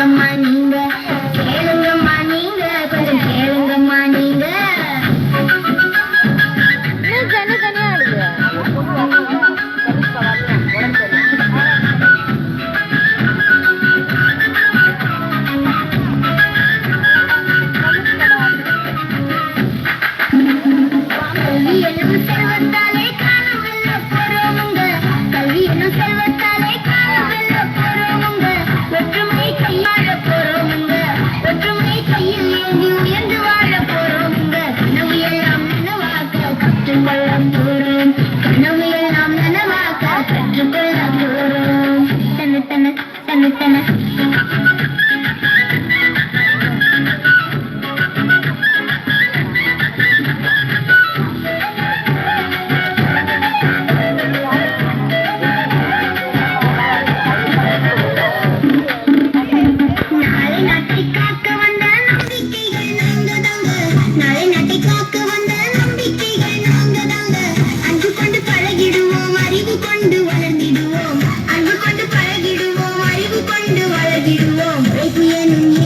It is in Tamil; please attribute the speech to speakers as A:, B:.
A: கேளுங்கம்மா நீங்க கேளுங்கம்மா நீங்க கொஞ்சம் கேளுங்கம்மா நீங்க தனியா கல்வி என்னும் செல்வத்தாலே காலம் வெல்ல போறோமுங்க கல்வி என்னும் செல்வத்தாலே காலம் வெல்ல போறோமுங்க ஒற்றுமை கையாள போறோமுங்க ஒற்றுமை கையில் ஏந்தி உயர்ந்து வாழ போறோமுங்க கனவு எல்லாம் நனவாக்க கற்றுக்கொள்ள போறோம் கனவு எல்லாம் நனவாக்க கற்றுக்கொள்ள போறோம் தன தன தன தன நாளை நாட்டை காக்க வந்த நம்பிக்கைகள் நாங்க தாங்க அன்பு கொண்டு பழகிடுவோம் அறிவு கொண்டு வளர்ந்திடுவோம் அன்பு கொண்டு பழகிடுவோம் அறிவு கொண்டு வளர்ந்திடுவோம் உழைப்பு எனும்